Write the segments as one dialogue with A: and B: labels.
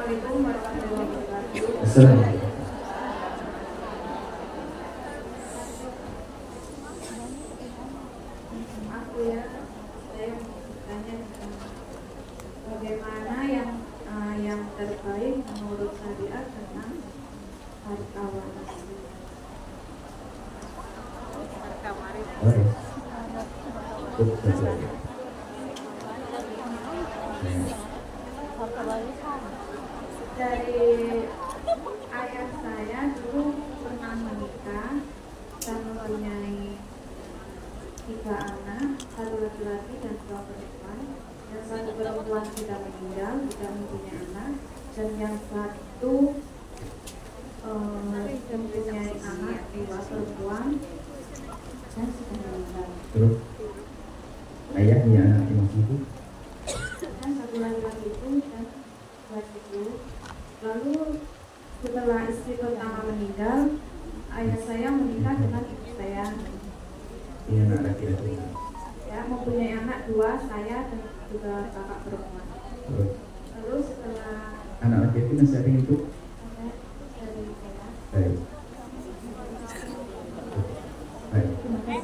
A: Assalamualaikum warahmatullahi wabarakatuh.
B: Assalamualaikum.
A: Aku ya, saya mau bertanya bagaimana yang terbaik menurut syariat tentang harta waris.
B: Waris. Betul.
A: Dari ayah saya dulu pernah menikah dan mempunyai 3 anak, 1 laki-laki dan 2 perempuan. Yang 1 perempuan sudah meninggal, tidak mempunyai anak, dan yang 1 mempunyai anak 2 perempuan dan sudah meninggal.
B: Terus ayahnya anaknya masih hidup.
A: Dan 1 laki-laki itu dan 2 cucu. Lalu setelah istri pertama meninggal, ayah saya menikah dengan ibu saya.
B: Ini anak laki-laki.
A: Ya, mempunyai anak 2, saya dan juga kakak perempuan. Terus setelah
B: Anak laki-laki masih ada yang hidup?
A: saya dari saya,
B: Baik. Baik.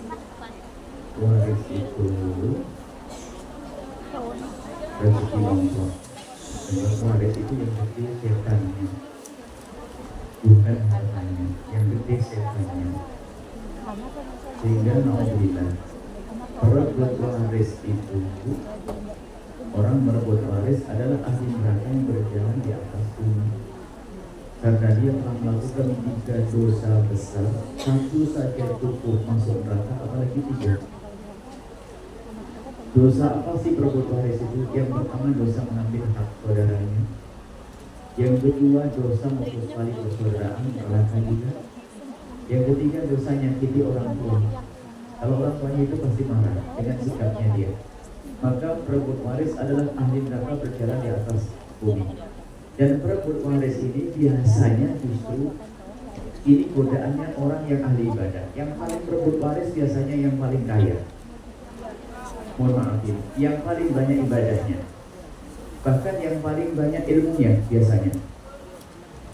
B: Waris itu rezeki Allah. Dan waris itu yang gede setannya, bukan hartanya. Yang gede setannya. Sehingga alhamdulillah merebut waris itu, orang merebut waris adalah ahli neraka yang berjalan di atas bumi, karena dia telah melakukan 3 dosa besar. 1 saja cukup masuk neraka, apalagi 3. Dosa apa sih perebut waris itu? Yang pertama dosa mengambil hak saudaranya. Yang kedua dosa memutus tali persaudaraan, neraka juga. Yang ketiga dosa nyakiti orang tua. Kalau orang tuanya itu pasti marah dengan sikapnya dia. Maka perebut waris adalah ahli neraka berjalan di atas bumi. Dan perebut waris ini biasanya justru ini godaannya orang yang ahli ibadah. Yang paling perebut waris biasanya yang paling kaya. Mohon maaf ya, yang paling banyak ibadahnya, bahkan yang paling banyak ilmunya biasanya,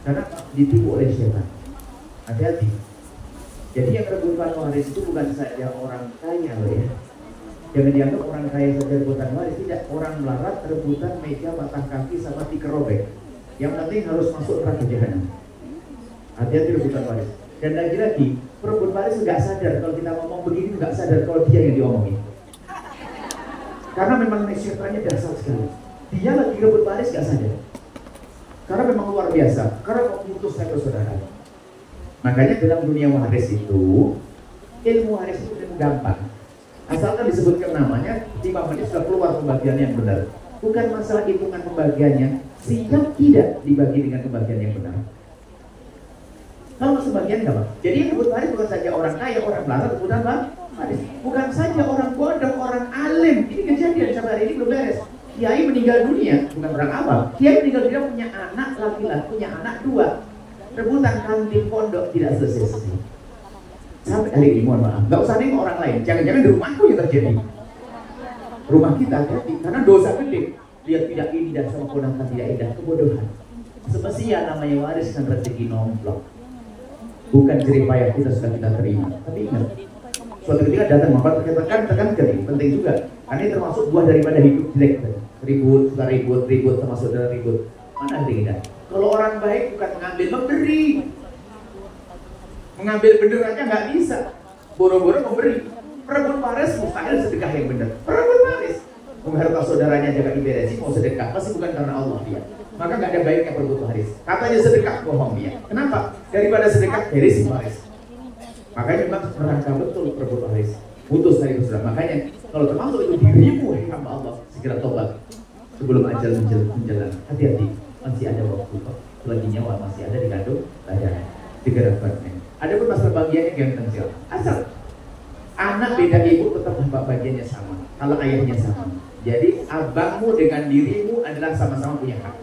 B: karena ditipu oleh syaitan. Hati-hati. Jadi yang rebutan waris itu bukan saja orang kaya loh ya. Jangan dianggap orang kaya saja rebutan waris, tidak. Orang melarat rebutan meja, patah kaki sama tikar robek. Yang penting harus masuk neraka jahanam. Hati-hati rebutan waris. Dan lagi-lagi perebut waris nggak sadar kalau kita ngomong begini, nggak sadar kalau dia yang diomongin. Karena memang syaitannya dasar sekali. Dia lagi rebut waris gak sadar. Karena memang luar biasa. Karena mau putus saya persaudaraan. Makanya dalam dunia waris itu, ilmu waris itu gampang. Asalkan disebutkan namanya, 5 menit sudah keluar pembagian yang benar. Bukan masalah hitungan pembagiannya, sehingga tidak dibagi dengan pembagian yang benar. Kalau sebagian enggak, Pak. Jadi yang rebut waris bukan saja orang kaya, orang melarat, rebutan Pak. Bukan saja orang bodoh, orang alim. Ini kejadian sampai hari ini belum beres. Kiai meninggal dunia, bukan orang awam. Kiai meninggal dunia punya anak laki-laki, punya anak 2. Rebutan kantin pondok tidak selesai. Sampai hari ini mohon maaf, nggak usah nengok orang lain. Jangan-jangan di rumahku yang terjadi. Rumah kita jadi karena dosa gede. Lihat tidak indah sama ponakan tidak indah, kebodohan. Semestinya namanya waris kan rezeki nomplok. Bukan jerih payah kita sudah kita terima. Tapi ingat, suatu ketika datang maka tekan kering, penting juga. Karena ini termasuk buah daripada hidup jelek. Ribut, suka ribut sama saudara ribut. Mana yang indah? Kalau orang baik bukan mengambil, memberi. Mengambil bener aja nggak bisa. Boro-boro memberi. Perebut waris mustahil sedekah yang benar. Perebut waris mengharta saudaranya jaga ibadah mau sedekah pasti bukan karena Allah dia. Maka nggak ada baiknya perebut waris. Katanya sedekah bohong dia. Kenapa? Daripada sedekah beresin waris. Makanya memang merangka betul perebut waris. Putus dari saudara. Makanya kalau termasuk itu dirimu hamba Allah segera tobat sebelum ajal menjalan. Hati-hati. Masih ada waktu kok, selagi nyawa masih ada di kandung badan, digerakkan. Ada pun masalah bagiannya ganteng siapa? Asal anak beda ibu tetap bapak bagiannya sama, kalau ayahnya sama. Jadi abangmu dengan dirimu adalah sama-sama punya hak.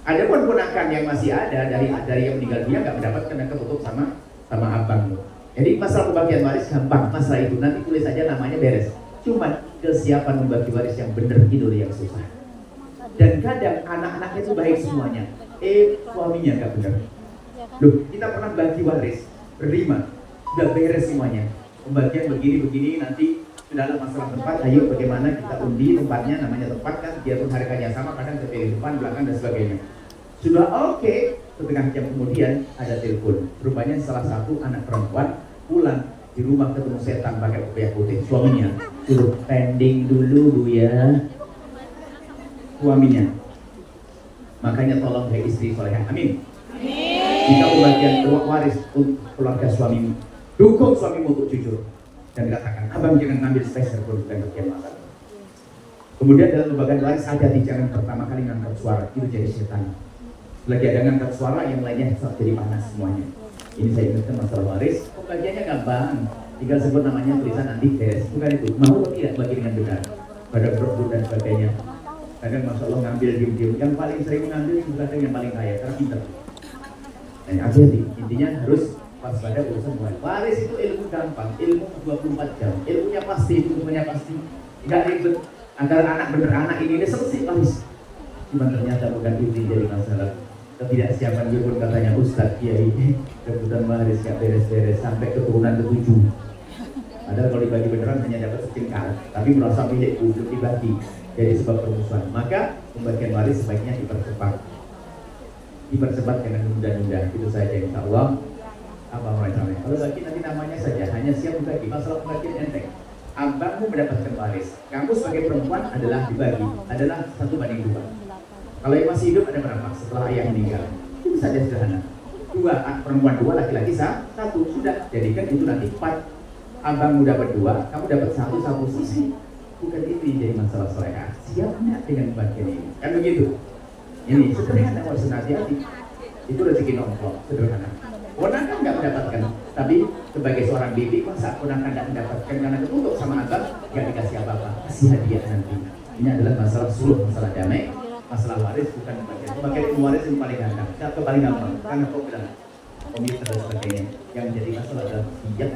B: Ada pun ponakan yang masih ada dari yang meninggal dunia nggak mendapatkan dan ketutup sama abangmu. Jadi masalah pembagian waris gampang, masalah itu nanti tulis saja namanya beres. Cuma kesiapan membagi waris yang benar itu yang susah. Dan kadang anak-anaknya itu baik semuanya, suaminya nggak benar. Loh, kita pernah bagi waris berlima, sudah beres semuanya. Pembagian begini nanti sudahlah masalah tempat, ayo bagaimana kita undi tempatnya, namanya tempat kan, biarpun harganya sama, kadang terpilih depan, belakang dan sebagainya. Sudah oke, setengah jam kemudian ada telepon. Rupanya salah satu anak perempuan pulang di rumah ketemu setan pakai kopiah putih. Suaminya suruh pending dulu Bu ya. Suaminya. Makanya tolong hai istri solehah. Amin. Jika pembagian waris untuk keluarga suamimu, dukung suamimu untuk jujur dan katakan, abang jangan ngambil spesial pun bukan bagian makan. Kemudian dalam pembagian waris hati-hati, jangan pertama kali ngangkat suara, itu jadi setan. Lagi ada ngangkat suara, yang lainnya jadi panas semuanya. Ini saya ingatkan masalah waris, pembagiannya gampang, tinggal sebut namanya, tulisan nanti beres. Bukan itu, mau atau tidak bagi dengan benar, pada berebut dan sebagainya. Kadang Masya Allah ngambil diem-diem, yang paling sering mengambil itu kadang yang paling kaya, karena pintar. Nah, hati-hati, intinya harus waspada urusan waris. Waris itu ilmu gampang, ilmu 24 jam, ilmunya pasti, ilmunya pasti, nggak ribet. Agar anak bener anak ini selesai waris. Cuma ternyata bukan itu jadi masalah. Ketidaksiapan dia pun katanya Ustadz Kiai, kebutuhan waris nggak beres-beres sampai keturunan ke-7. Padahal kalau dibagi beneran hanya dapat secengkal, tapi merasa milikku belum dibagi, jadi sebab permusuhan. Maka pembagian waris sebaiknya dipercepat dengan menunda-nunda. Itu saja insya Allah. Apa macamnya? Kalau bagi nanti namanya saja, hanya siap dibagi. Masalah pembagian enteng. Abangmu mendapatkan waris, kamu sebagai perempuan adalah dibagi, adalah 1/2. Kalau yang masih hidup ada berapa? Setelah ayah meninggal, itu saja sederhana. 2 perempuan 2, laki-laki 1, sudah. Jadikan itu nanti 4. Abangmu dapat 2, kamu dapat 1 sisi. Bukan itu jadi masalah solehah. Siapnya dengan bagian ini, kan begitu? Ini sederhana, harus hati-hati. Itu rezeki nomplok, sederhana. Ponakan nggak mendapatkan, tapi sebagai seorang bibi masa ponakan nggak mendapatkan karena ketutup sama abang, nggak dikasih apa-apa, kasih hadiah nanti. Ini adalah masalah suluh, masalah damai, masalah waris bukan bagian. Bagian waris yang paling gampang, atau paling gampang, karena kau bilang komite dan sebagainya. Yang menjadi masalah adalah tidak.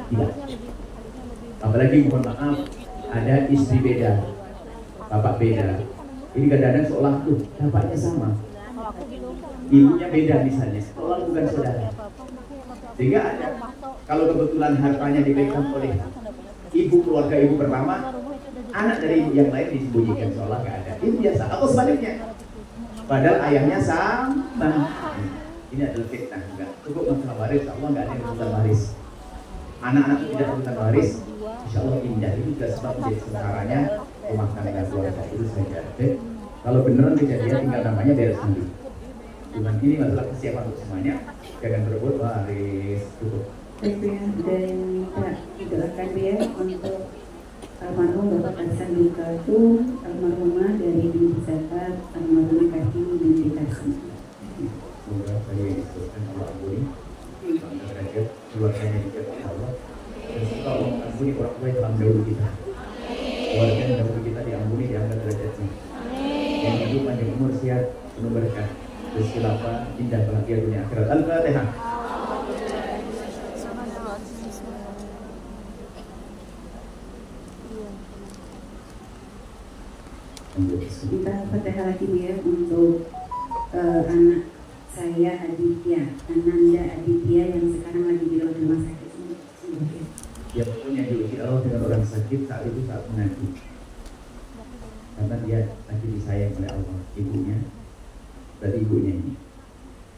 B: Apalagi mohon maaf, ada istri beda, bapak beda. Ini kadang-kadang seolah tuh bapaknya sama, ibunya beda misalnya, seolah bukan saudara. Sehingga ada, kalau kebetulan hartanya dipegang oleh ibu keluarga ibu pertama, anak dari ibu yang lain disembunyikan seolah nggak ada. Itu biasa. Atau sebaliknya, padahal ayahnya sama. Ini adalah fitnah. Enggak cukup masalah waris, Allah nggak ada yang rebutan waris. Anak-anak tidak rebutan waris, insya Allah indah. Itu juga sebab menjadi sengsaranya rumah tangga keluarga. Itu saja. Kalau beneran kejadian tinggal namanya beres sendiri. Cuman ini masalah kesiapan untuk semuanya. Jangan berebut waris, cukup.
A: Dan minta didoakan dia untuk almarhum Bapak Hasan Bikatu, almarhumah dari Binti Zakat, almarhumah Kartini Binti Kasih.
B: Semoga saya disebutkan Allah ampuni, bangga derajat keluarganya juga Allah. Dan semoga Allah mengampuni orang tua yang telah mendahului kita. Keluarga yang dahulu kita diampuni, diangkat derajatnya. Yang hidup panjang umur, sehat, penuh berkah, rezeki lapang, indah bahagia dunia akhirat. Al-Fatihah.
A: Kita Fatihah lagi ya untuk anak saya Aditya, Ananda Aditya yang sekarang lagi di rumah sakit.
B: Siapapun yang diuji Allah dengan orang sakit saat itu saat mengaji, karena dia lagi disayang oleh Allah, ibunya. Berarti ibunya ini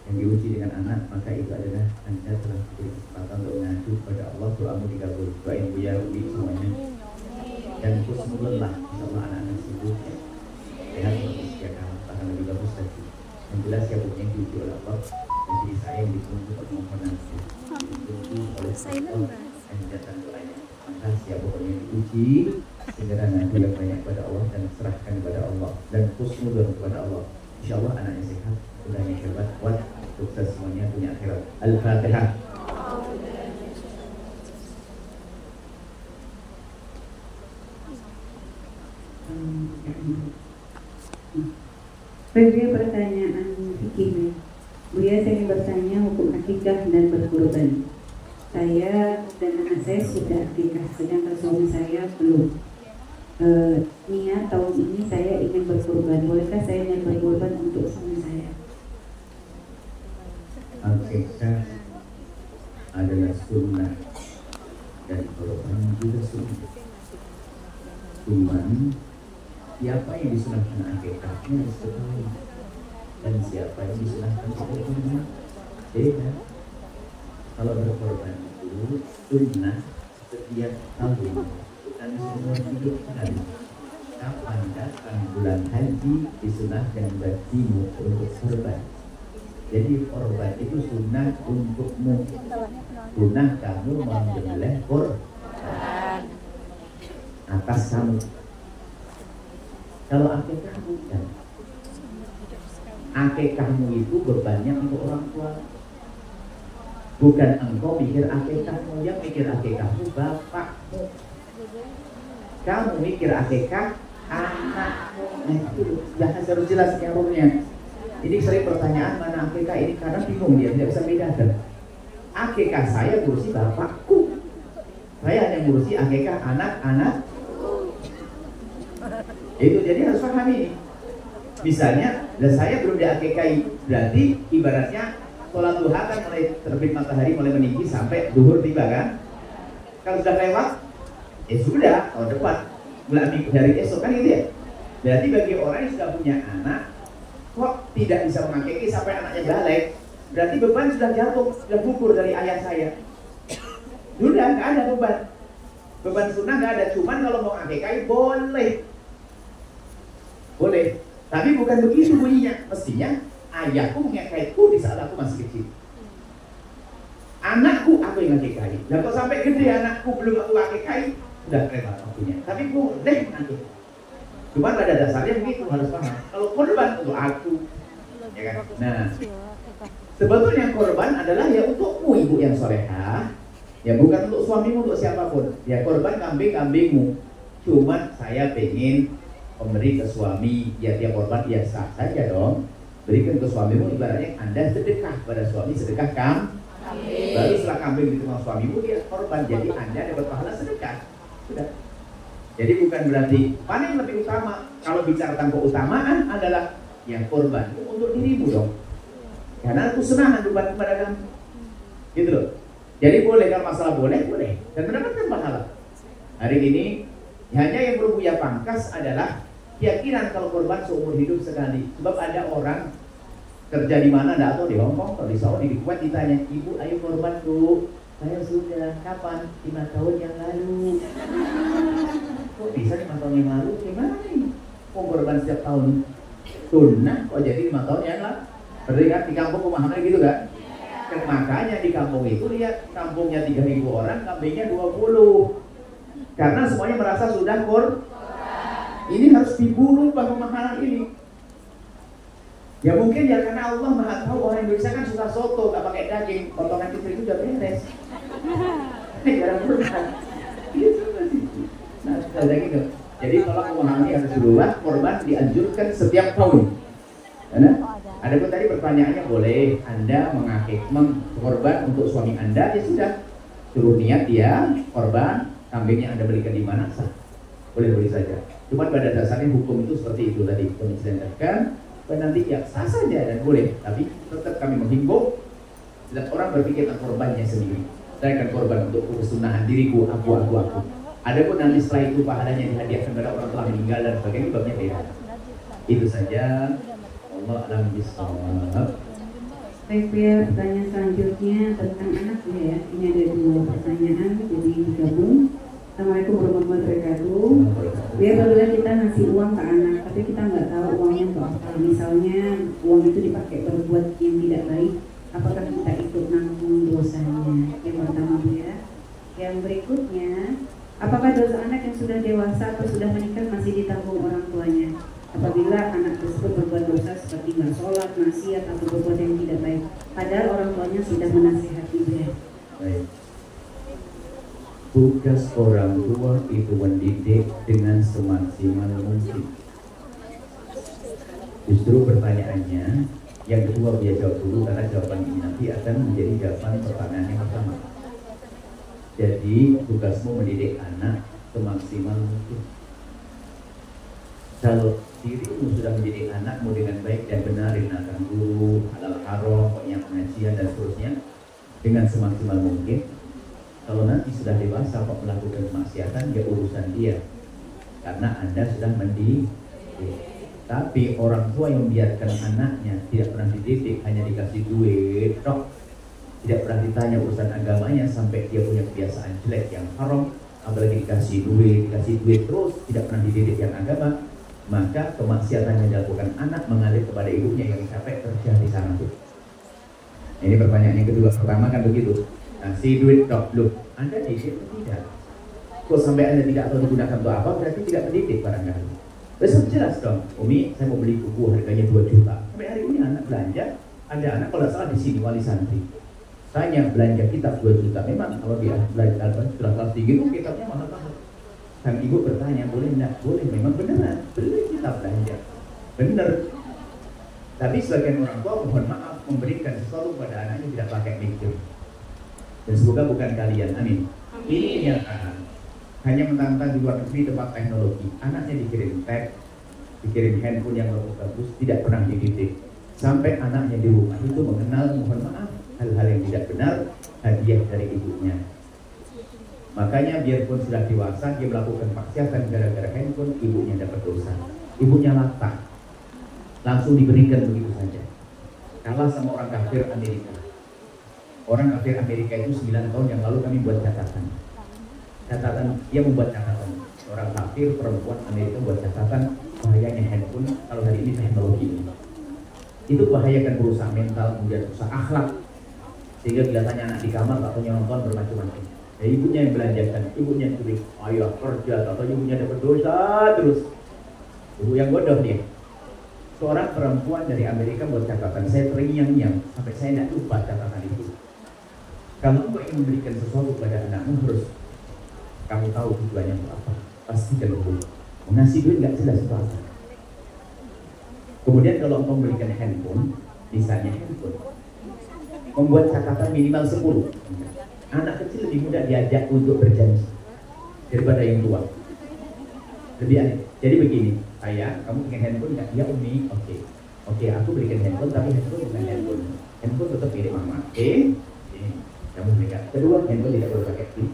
B: yang diuji dengan anak, maka itu adalah Anda telah diberi kesempatan untuk mengadu kepada Allah. Doamu dikabul, doain Bu ya Rubi semuanya. Dan khusnullah, insyaAllah anak-anak sibuk ya. Sehat manusia kamu, bahkan lebih bagus lagi. Yang jelas siapapun yang diuji oleh Allah, menjadi sayang ditunggu permohonan ditunggu oleh Allah dan datang doanya. Maka siapapun yang diuji, segera ngadu yang banyak kepada Allah dan serahkan kepada Allah dan khusnullah kepada Allah. InsyaAllah anaknya sehat, udahnya hebat, kuat, sukses semuanya, punya akhirat. Al-Fatihah.
A: Bagi pertanyaan fikih, Buya saya ingin bertanya hukum akikah dan berkurban. Saya dan anak saya sudah akikah, sedangkan suami saya belum. Niat tahun ini saya ingin berkurban. Bolehkah saya niat berkurban
B: siapa yang disunahkan akikahnya harus ketahui, dan siapa yang disunahkan berkorban beda. Kalau berkorban itu sunnah setiap tahun dan semua hidup sekali. Kapan datang bulan haji disunahkan bagimu untuk korban. Jadi korban itu sunnah untukmu, sunnah kamu menyembelih korban atas kamu. Kalau akikah bukan. Akikahmu itu bebannya untuk orang tua. Bukan engkau mikir akikahmu, yang mikir akikahmu bapakmu. Kamu mikir akikah anakmu. Nah itu jangan harus jelas nyarungnya. Ini sering pertanyaan mana akikah ini, karena bingung dia tidak bisa bedakan. Akikah saya ngurusi bapakku, saya hanya ngurusi akikah anak-anak. Itu jadi harus pahami ini. Misalnya, saya belum diakikahi, berarti ibaratnya sholat duha kan mulai terbit matahari mulai meninggi sampai duhur tiba kan. Kalau sudah lewat, sudah tahun depan bulan dari esok kan gitu ya. Berarti bagi orang yang sudah punya anak kok tidak bisa mengakiki sampai anaknya balik, berarti beban sudah jatuh, sudah gugur dari ayah saya. Sudah nggak ada beban sunnah nggak ada. Cuman kalau mau akikahi boleh, tapi bukan begitu bunyinya. Mestinya ayahku mengakikaiku di saat aku masih kecil, anakku aku yang akikahi. Dan kalau sampai gede anakku belum aku akikahi, sudah lewat waktunya. Tapi boleh nanti. Cuma pada dasarnya begitu, harus paham. Kalau korban untuk aku, ya kan? Nah, sebetulnya korban adalah ya untukmu ibu yang solehah, ya bukan untuk suamimu, untuk siapapun. Ya korban kambingmu. Cuma saya pengen memberi ke suami, ya dia korban, ya sah saja dong. Berikan ke suamimu, ibaratnya Anda sedekah pada suami, sedekah kambing. Baru setelah kambing diterima suamimu, dia korban. Jadi Anda dapat pahala sedekah. Sudah. Jadi bukan berarti mana yang lebih utama. Kalau bicara tentang keutamaan adalah yang korban untuk dirimu dong. Karena aku senang beban kepada kamu. Gitu loh. Jadi boleh, kalau masalah boleh dan mendapatkan pahala. Hari ini hanya yang perlu Buya pangkas adalah keyakinan kalau korban seumur hidup sekali. Sebab ada orang kerja di mana, enggak tahu, di Hongkong atau di Saudi, di Kuwait, ditanya, ibu ayo korban tuh. Saya sudah, kapan? 5 tahun yang lalu. Kok bisa 5 tahun yang lalu? Gimana nih? Kok korban setiap tahun? Sunnah kok jadi 5 tahun yang lalu? Berarti kan di kampung pemahamannya gitu kan? Makanya di kampung itu lihat, kampungnya 3.000 orang, kambingnya 20. Karena semuanya merasa sudah ini harus dibunuh pemahaman ini. Ya mungkin ya karena Allah Maha tahu, orang Indonesia kan suka soto, gak pakai daging, potongan kecil itu udah beres. Jarang kurban. Nah, ada gitu. Jadi kalau memahami harus duluan, korban dianjurkan setiap tahun. Karena ada pun tadi pertanyaannya, boleh Anda korban untuk suami Anda, ya sudah. Suruh niat dia korban, kambingnya Anda belikan di mana, sah. Boleh saja. Cuma pada dasarnya hukum itu seperti itu tadi, menjelaskan. Dan nanti ya sah saja dan boleh, tapi tetap kami menghimbau dan orang berpikir tentang korbannya sendiri. Saya akan korban untuk kesunahan diriku, aku. Adapun nanti setelah itu pahalanya dihadiahkan kepada orang telah meninggal dan sebagainya, babnya beda. Itu saja. Allah a'lam bishawab.
C: Baik ya, pertanyaan selanjutnya tentang anak ya. Ini ada 2 pertanyaan, jadi digabung. Assalamualaikum warahmatullahi wabarakatuh. Biar apabila kita ngasih uang ke anak, tapi kita nggak tahu uangnya untuk apa. Misalnya uang itu dipakai berbuat yang tidak baik, apakah kita ikut nanggung dosanya? Yang pertama Bu ya. Yang berikutnya, apakah dosa anak yang sudah dewasa atau sudah menikah masih ditanggung orang tuanya? Apabila anak tersebut berbuat dosa seperti nggak sholat, maksiat atau berbuat yang tidak baik, padahal orang tuanya sudah menasihati dia.
B: Baik. Tugas orang tua itu mendidik dengan semaksimal mungkin. Justru pertanyaannya, yang kedua biar jawab dulu karena jawaban ini nanti akan menjadi jawaban pertanyaan yang pertama. Jadi tugasmu mendidik anak semaksimal mungkin. Kalau dirimu sudah mendidik anakmu dengan baik dan benar, dengan akan guru, halal haram, pokoknya pengajian dan seterusnya dengan semaksimal mungkin. Kalau nanti sudah dewasa kok melakukan kemaksiatan, ya urusan dia. Karena Anda sudah mendidik. Tapi orang tua yang membiarkan anaknya tidak pernah dididik, hanya dikasih duit, tidak pernah ditanya urusan agamanya, sampai dia punya kebiasaan jelek yang haram, apalagi dikasih duit terus, tidak pernah dididik yang agama, maka kemaksiatan yang dilakukan anak mengalir kepada ibunya yang sampai terjadi di sana tuh. Ini pertanyaan yang kedua. Pertama kan begitu, si duit loh, Anda dididik atau tidak? Kalau sampai Anda tidak tahu digunakan untuk apa, berarti tidak mendidik barangkali. Besok jelas dong, Umi, saya mau beli buku harganya 2 juta. Sampai hari ini anak belanja, ada anak kalau salah di sini wali santri. Tanya belanja kitab 2 juta. Memang kalau dia belajar sudah kelas tinggi, kitabnya mana tahu. Dan ibu bertanya, boleh enggak? Boleh, memang beneran. Beli kitab belanja. Bener. Tapi sebagian orang tua mohon maaf memberikan sesuatu pada anaknya tidak pakai mikir. Dan semoga bukan kalian, amin. Ini kenyataan. Hanya mentang-mentang di luar negeri tempat teknologi, anaknya dikirim tab, dikirim handphone yang bagus-bagus, tidak pernah dididik. Sampai anaknya di rumah itu mengenal, mohon maaf, hal-hal yang tidak benar, hadiah dari ibunya. Makanya biarpun sudah dewasa, dia melakukan maksiatan gara-gara handphone, ibunya dapat dosa. Ibunya latah, langsung diberikan begitu saja. Kalah sama orang kafir Amerika. Orang kafir Amerika itu 9 tahun yang lalu kami buat catatan, dia membuat catatan. Orang kafir perempuan Amerika buat catatan bahayanya handphone kalau hari ini teknologi ini. Itu bahayakan merusak mental, kemudian rusak akhlak. Sehingga bila tanya anak di kamar, tak punya nonton bermacam-macam. Ya, ibunya yang belanjakan, ibunya curi, ayah kerja, atau ibunya dapat dosa terus. Ibu yang bodoh dia. Seorang perempuan dari Amerika buat catatan, saya terngiang-ngiang sampai saya tidak lupa catatan itu. Kamu ingin memberikan sesuatu kepada anakmu, harus kamu tahu tujuannya untuk apa. Pasti kalau mengasih duit nggak jelas itu apa. Kemudian kalau engkau memberikan handphone, misalnya handphone, membuat catatan minimal 10. Anak kecil lebih mudah diajak untuk berjanji daripada yang tua. Lebih aneh. Jadi begini, kamu punya handphone nggak? Ya Umi, oke, aku berikan handphone, tapi handphone bukan handphone. Handphone tetap milik mama. Ini kamu berikan. Kedua, handphone tidak boleh pakai ini.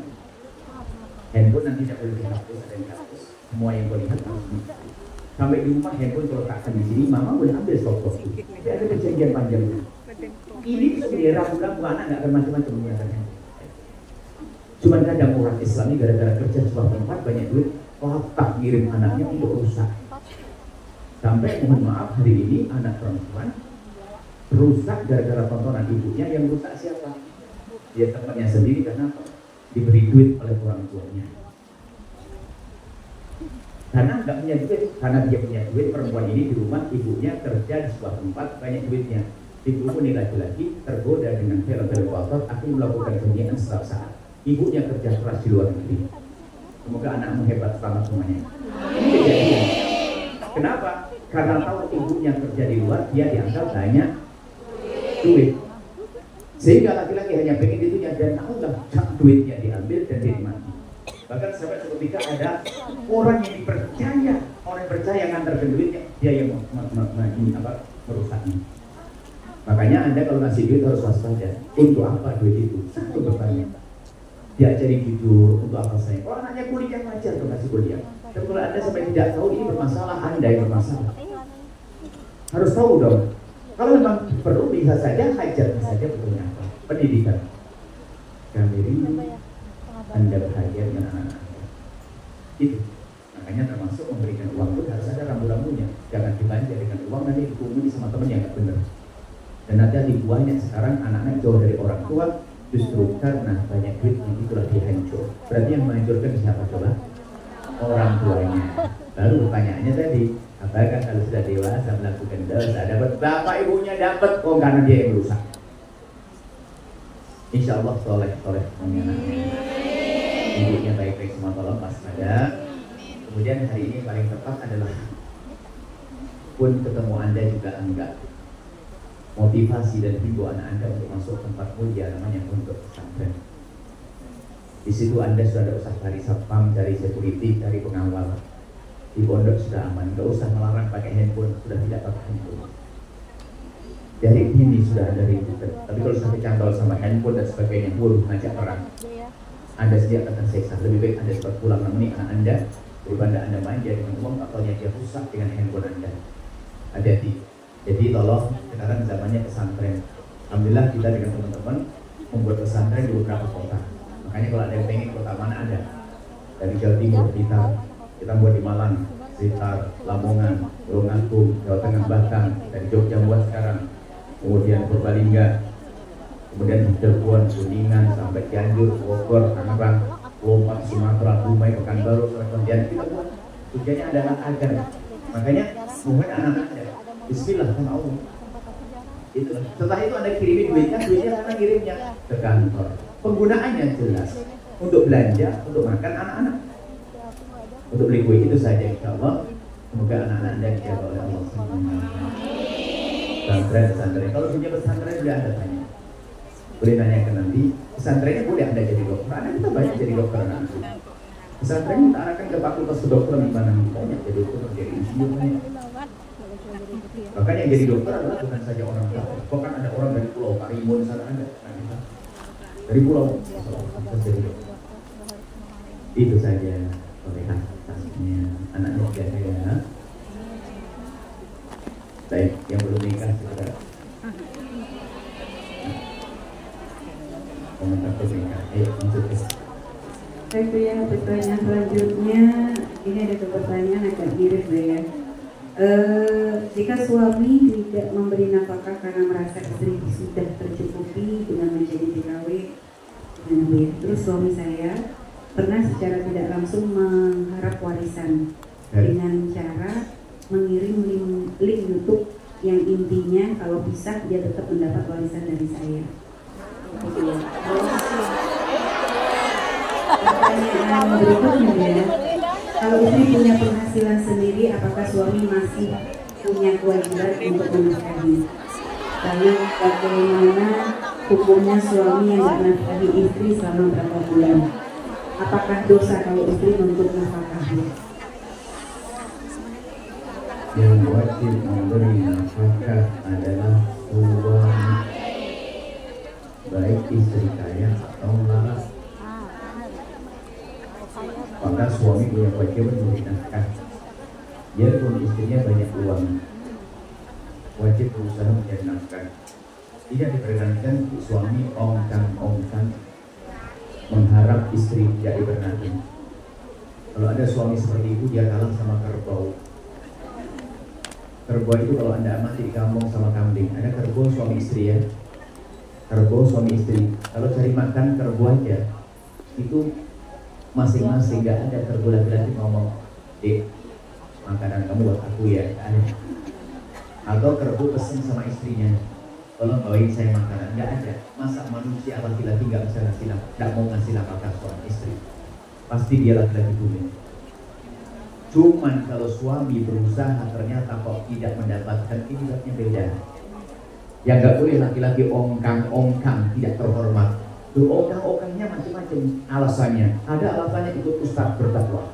B: Handphone nanti tidak boleh dihapus, ada yang dihapus. Semua yang kau lihat harus sampai di rumah handphone kalau letakkan di sini, mama boleh ambil foto. Tapi ada perjanjian panjang. Ini sebenarnya ragu-ragu anak nggak akan macam-macam menggunakan handphone. Cuman kadang orang Islam ini gara-gara kerja sebuah tempat banyak duit, tak ngirim anaknya untuk rusak. Sampai mohon maaf hari ini anak perempuan rusak gara-gara tontonan ibunya. Yang rusak siapa? Dia temannya sendiri. Karena apa? Diberi duit oleh orang tuanya. Karena nggak punya duit, karena dia punya duit, perempuan ini di rumah, ibunya kerja di sebuah tempat banyak duitnya. Ibu ini laki-laki tergoda dengan film-film kotor, akhirnya melakukan pernikahan setiap saat. Ibunya kerja keras di luar negeri. Semoga anakmu hebat, selamat semuanya. Ini kejadian. Kenapa? Karena tahu ibunya kerja di luar, dia dianggap banyak duit. Sehingga laki-laki hanya pengen itunya dan tahulah duitnya diambil dan dia mati. Bahkan sampai suatu ketika ada orang yang dipercaya, orang yang percaya ngantarkan duitnya, dia yang merusaknya. Makanya Anda kalau ngasih duit harus waspada. Untuk apa duit itu? Satu bertanya. Diajari jujur, untuk apa saya? Kalau anaknya kuliah wajar untuk ngasih kuliah. Dan kalau Anda sampai tidak tahu ini bermasalah, Anda yang bermasalah. Harus tahu dong. Kalau memang perlu bisa saja hajar saja betulnya apa? Pendidikan. Kami rindu Anda bahagia dengan anak-anak Anda. Itu. Makanya termasuk memberikan uang pun harus ada rambu-rambunya. Jangan dibanja dengan uang nanti dipungut sama temennya nggak benar. Dan hati-hati banyak sekarang anak-anak jauh dari orang tua justru karena banyak duitnya itulah dihancur. Berarti yang menghancurkan siapa coba? Orang tuanya. Lalu pertanyaannya tadi, apakah kalau sudah dewasa melakukan dosa dapat bapak ibunya dapat? Oh karena dia yang merusak. Insya Allah soleh semuanya. Ibunya baik-baik semua, tolong waspada. Kemudian hari ini paling tepat adalah pun ketemu Anda juga enggak motivasi dan himbau anak Anda untuk masuk tempat mulia namanya untuk pesantren. Di situ Anda sudah ada usah cari satpam, cari security, cari pengawal. Di pondok sudah aman, nggak usah melarang pakai handphone, sudah tidak pakai handphone. Dari ini sudah ada ribuan. Tapi kalau sampai cantol sama handphone dan sebagainya, ngajak perang, Anda sendiri akan tersiksa. Lebih baik Anda cepat pulang menemani anak Anda daripada Anda manja dengan uang, akalnya dia rusak dengan handphone Anda. Hati-hati. Jadi tolong, sekarang zamannya pesantren. Alhamdulillah kita dengan teman-teman membuat pesantren di beberapa kota. Makanya kalau ada yang pengen kota mana ada, dari Jawa Timur kita buat di Malang, Blitar, Lamongan, Tulungagung, Jawa Tengah, Batang, dari Jogja buat sekarang, kemudian Purbalingga, kemudian di Cirebon, Kuningan, sampai Cianjur, Bogor, Tangerang, Lombok, Sumatera, Dumai, Pekanbaru, Pontianak kita buat. Tujuannya adalah agar, makanya mohon anak-anak ada, Bismillah sama Allah. Itu. Setelah itu Anda kirimi duitnya karena kirimnya ke kantor. Penggunaannya jelas untuk belanja, untuk makan anak-anak, untuk beli kue, itu saja insya Allah. Semoga anak-anak Anda dijaga oleh Allah pesantren. Kalau punya pesantren sudah Anda tanya, boleh nanyakan nanti. Pesantrennya boleh Anda jadi dokter. Anak kita banyak jadi dokter nanti. Pesantren kita arahkan ke fakultas kedokteran di mana banyak jadi dokter, jadi insinyur. Bahkan yang jadi dokter adalah bukan saja orang kaya. Bahkan ada orang dari Pulau Karimun sana ada. Dari pulau jadi dokter. Itu saja oleh atasnya anaknya jaga ya. Baik, yang belum nikah segera. Komentar nikah. Maksudnya.
C: Saya punya pertanyaan selanjutnya. Ini ada pertanyaan agak mirip ya. Jika suami tidak memberi nafkah karena merasa istri sudah tercukupi dengan menjadi TKW, terus suami saya pernah secara tidak langsung mengharap warisan dengan cara mengirim link YouTube yang intinya kalau bisa dia tetap mendapat warisan dari saya. Pertanyaan berikutnya ya. Kalau istri punya penghasilan sendiri, apakah suami masih punya kewajiban untuk menafkahi? Lalu bagaimana hukumnya suami yang menafkahi istri selama berapa bulan? Apakah dosa kalau istri menuntut nafkahnya?
B: Yang wajib memberi nafkah adalah suami, baik istri kaya atau laras. Maka suami punya kewajiban memberi nafkah. Biarpun istrinya banyak uang, wajib berusaha mencari nafkah. Tidak diperkenankan suami ongkang-ongkang mengharap istri tidak diberkati. Kalau ada suami seperti itu, dia kalah sama kerbau. Kerbau itu kalau Anda amati di kampung sama kambing, ada kerbau suami istri ya. Kerbau suami istri. Kalau cari makan kerbau aja, itu masing-masing, gak ada kerbau laki-laki ngomong, makanan kamu buat aku ya, atau kerbau pesen sama istrinya, tolong bawain saya makanan. Gak ada. Masa manusia laki-laki gak bisa ngasih, gak mau ngasih nafkah seorang istri? Pasti dia laki-laki bumi. Cuman kalau suami berusaha ternyata kok tidak mendapatkan, ini beda. Yang gak boleh laki-laki ongkang-ongkang tidak terhormat. Tuh ongkang-ongkangnya macam-macam alasannya. Ada alasannya ikut ustaz berdakwah.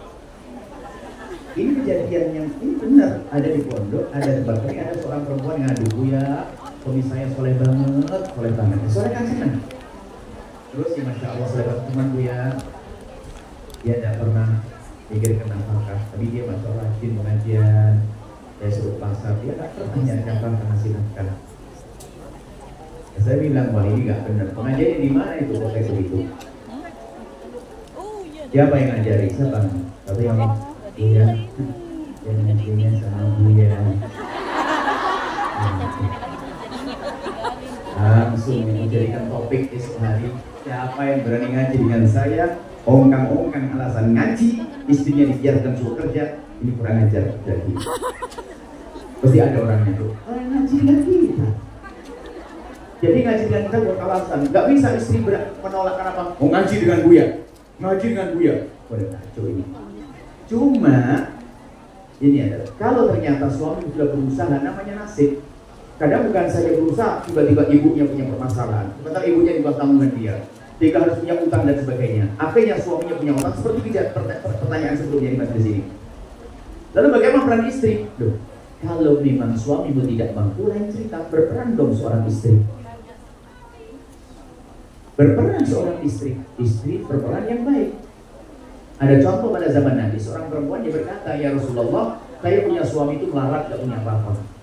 B: Ini kejadian yang ini benar ada di pondok, ada di Bakri, ada seorang perempuan yang ngadu, ya suami saya soleh banget. Soleh kan senang. Terus ya masya Allah soleh banget teman bu ya. Dia tidak pernah mikir tentang nafkah, tapi dia masya Allah rajin pengajian, dia suruh pasar, dia tidak pernah nyari hasil nafkah. Saya bilang wah ini nggak benar. Pengajiannya di mana itu kok kayak begitu? Siapa yang ngajari? Siapa? Tapi yang iya, yang ngajinya sama Buya. Langsung menjadikan topik esok hari. Siapa yang berani ngaji dengan saya? Ongkang-ongkang alasan ngaji, istrinya dibiarkan suruh kerja. Ini kurang ajar jadi. Pasti ada orangnya tuh. Orang ngaji lagi. Jadi ngaji dengan kita buat alasan, nggak bisa istri menolak kenapa? Mau ngaji dengan Buya, ngaji dengan Buya. Waduh kacau ini. Cuma ini adalah kalau ternyata suami sudah berusaha, namanya nasib. Kadang bukan saja berusaha, tiba-tiba ibunya punya permasalahan, sementara ibunya di bawah tanggungan dia, dia harus punya utang dan sebagainya. Akhirnya suaminya punya utang, seperti pertanyaan sebelumnya di majelis ini. Lalu bagaimana peran istri? Loh, kalau memang suami tidak mampu, lain cerita, berperan dong seorang istri. Berperan seorang istri berperan yang baik. Ada contoh pada zaman Nabi, seorang perempuan dia berkata, ya Rasulullah, saya punya suami itu melarat, gak punya apa-apa.